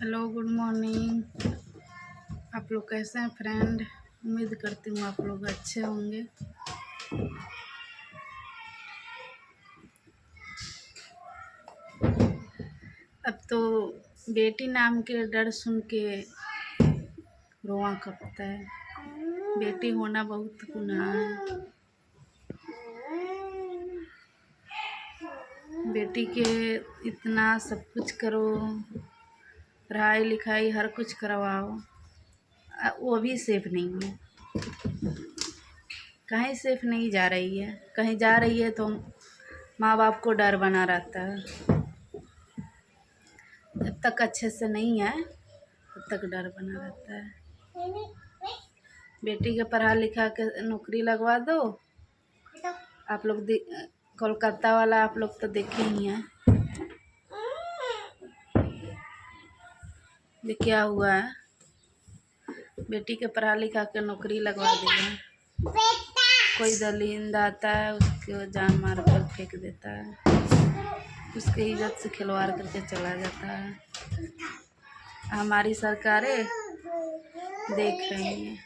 Hello, good morning. आप लोग कैसे हैं फ्रेंड? उम्मीद करती हूँ आप लोग अच्छे होंगे। अब तो बेटी नाम के डर सुन के रोआ कपता है। बेटी होना बहुत गुनाह है। बेटी के इतना सब कुछ करो, पढ़ाई लिखाई हर कुछ करवाओ, वो भी सेफ नहीं है। कहीं सेफ नहीं जा रही है। कहीं जा रही है तो माँ बाप को डर बना रहता है। जब तक अच्छे से नहीं है तब तक डर बना रहता है। बेटी के पढ़ा लिखा के नौकरी लगवा दो। आप लोग कोलकाता वाला आप लोग तो देखे ही हैं ये क्या हुआ है। बेटी के पढ़ा लिखा के नौकरी लगवा दिया, कोई दलिंदा आता है उसको जान मार कर फेंक देता है, उसके इज्जत से खिलवाड़ करके चला जाता है। हमारी सरकारें देख रही हैं।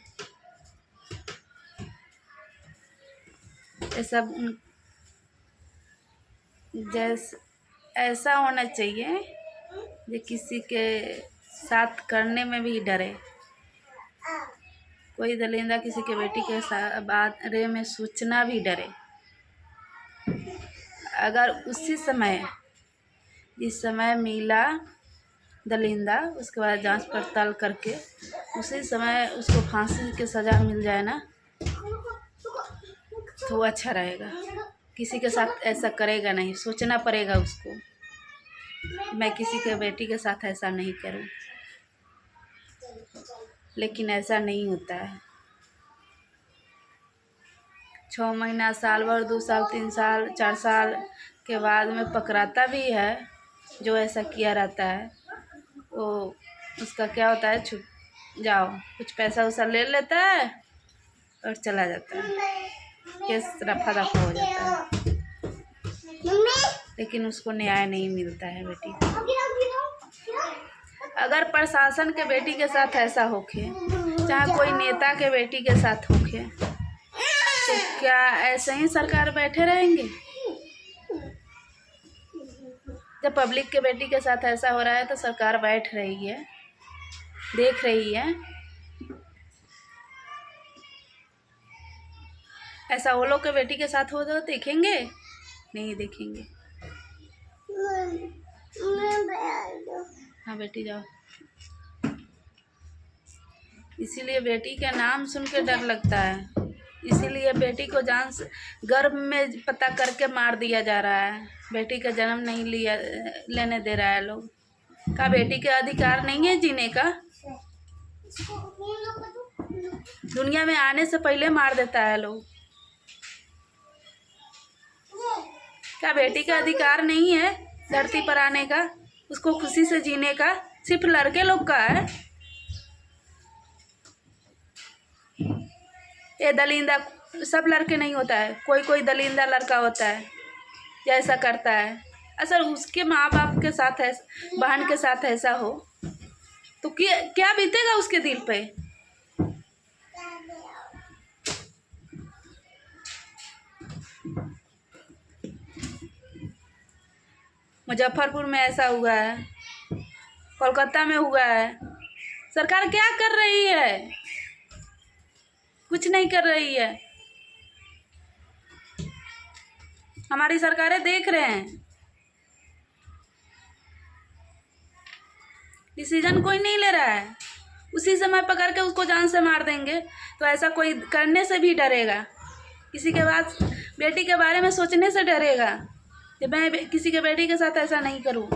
ये सब जैसे ऐसा होना चाहिए जो किसी के साथ करने में भी डरे। कोई दलिंदा किसी के बेटी के बारे में सोचना भी डरे। अगर उसी समय जिस समय मिला दलिंदा, उसके बाद जांच पड़ताल करके उसी समय उसको फांसी की सज़ा मिल जाए ना तो अच्छा रहेगा। किसी के साथ ऐसा करेगा नहीं, सोचना पड़ेगा उसको, मैं किसी के बेटी के साथ ऐसा नहीं करूं। लेकिन ऐसा नहीं होता है। 6 महीना, साल भर, 2 साल, 3 साल, 4 साल के बाद में पकड़ाता भी है जो ऐसा किया रहता है। वो उसका क्या होता है, छुप जाओ, कुछ पैसा वैसा ले लेता है और चला जाता है, केस रफा दफा हो जाता है। लेकिन उसको न्याय नहीं मिलता है बेटी को। अगर प्रशासन के बेटी के साथ ऐसा होके, चाहे कोई नेता के बेटी के साथ होके, तो क्या ऐसे ही सरकार बैठे रहेंगे? जब पब्लिक के बेटी के साथ ऐसा हो रहा है तो सरकार बैठ रही है, देख रही है। ऐसा वो लोग के बेटी के साथ हो तो देखेंगे? नहीं देखेंगे। हाँ बेटी जाओ। इसीलिए बेटी का नाम सुन के डर लगता है। इसीलिए बेटी को जान से गर्भ में पता करके मार दिया जा रहा है। बेटी का जन्म नहीं लेने दे रहा है लोग। का बेटी का अधिकार नहीं है जीने का? दुनिया में आने से पहले मार देता है लोग। क्या बेटी का अधिकार नहीं है धरती पर आने का, उसको खुशी से जीने का? सिर्फ लड़के लोग का है। ये दलिंदा सब लड़के नहीं होता है, कोई कोई दलिंदा लड़का होता है जो ऐसा करता है। अगर उसके माँ बाप के साथ है, बहन के साथ ऐसा हो तो क्या बीतेगा उसके दिल पे? मुजफ्फरपुर में ऐसा हुआ है, कोलकाता में हुआ है। सरकार क्या कर रही है? कुछ नहीं कर रही है। हमारी सरकारें देख रहे हैं। डिसीजन कोई नहीं ले रहा है। उसी समय पकड़ के उसको जान से मार देंगे तो ऐसा कोई करने से भी डरेगा। किसी के बाद बेटी के बारे में सोचने से डरेगा कि मैं किसी के बेटी के साथ ऐसा नहीं करूं।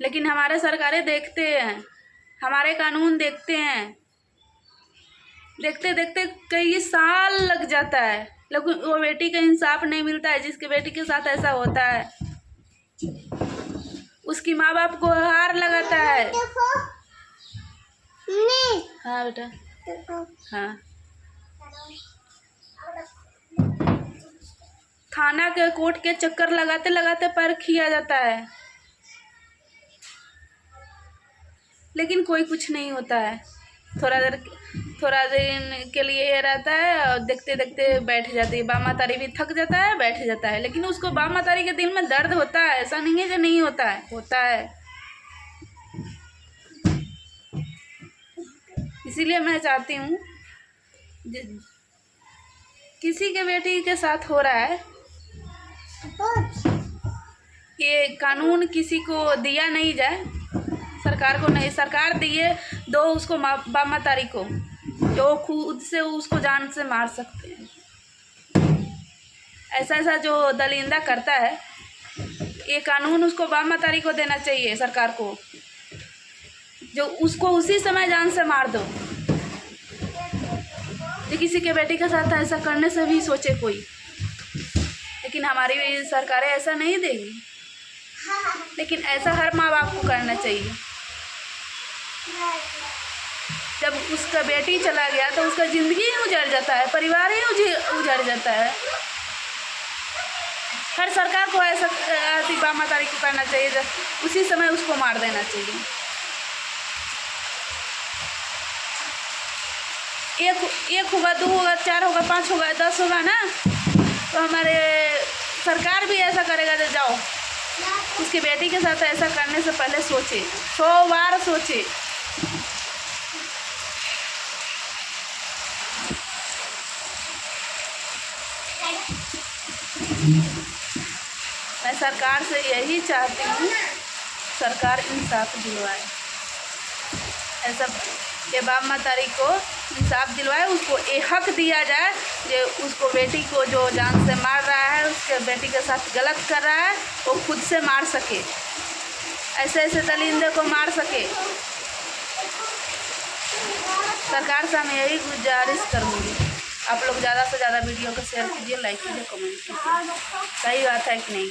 लेकिन हमारे सरकारें देखते हैं, हमारे कानून देखते हैं, देखते देखते कई साल लग जाता है, लेकिन वो बेटी का इंसाफ नहीं मिलता है। जिसके बेटी के साथ ऐसा होता है उसकी माँ बाप को हार लगाता है। हाँ बेटा, हाँ। थाना के कोर्ट के चक्कर लगाते लगाते पैर खिया जाता है। लेकिन कोई कुछ नहीं होता है। थोड़ा दिन के लिए ये रहता है और देखते देखते बैठ जाती है। बाप महतारी भी थक जाता है, बैठ जाता है, लेकिन उसको बाप महतारी के दिल में दर्द होता है, ऐसा नहीं है जो नहीं होता है, होता है। इसीलिए मैं चाहती हूँ किसी के बेटी के साथ हो रहा है, ये कानून किसी को दिया नहीं जाए, सरकार को नहीं, सरकार दिए दो उसको बाप महतारी को, जो खुद से उसको जान से मार सकते हैं। ऐसा जो दलिंदा करता है, ये कानून उसको बाप महतारी को देना चाहिए, सरकार को, जो उसको उसी समय जान से मार दो। ये किसी के बेटी के साथ ऐसा करने से भी सोचे कोई, लेकिन हमारी सरकारें ऐसा नहीं देगी। लेकिन ऐसा हर माँ बाप को करना चाहिए। जब उसका बेटी चला गया तो उसका ज़िंदगी ही उजड़ जाता है, परिवार ही उजड़ जाता है। हर सरकार को ऐसा बाप महतारी को करना चाहिए, जब उसी समय उसको मार देना चाहिए। एक होगा, 2 होगा, 4 होगा, 5 होगा, 10 होगा ना, तो हमारे सरकार भी ऐसा करेगा। तो जाओ उसकी बेटी के साथ ऐसा करने से पहले सोचे, 100 बार सोचे। मैं सरकार से यही चाहती हूँ, सरकार इंसाफ दिलवाए, ऐसा ये बाप महतारी को इंसाफ दिलवाए, उसको ये हक दिया जाए कि उसको बेटी को जो जान से मार रहा है, उसके बेटी के साथ गलत कर रहा है, वो खुद से मार सके, ऐसे दलिंदे को मार सके। सरकार से मैं यही गुजारिश करूँगी। आप लोग ज़्यादा से ज़्यादा वीडियो को शेयर कीजिए, लाइक कीजिए, कमेंट कीजिए। सही बात है कि नहीं?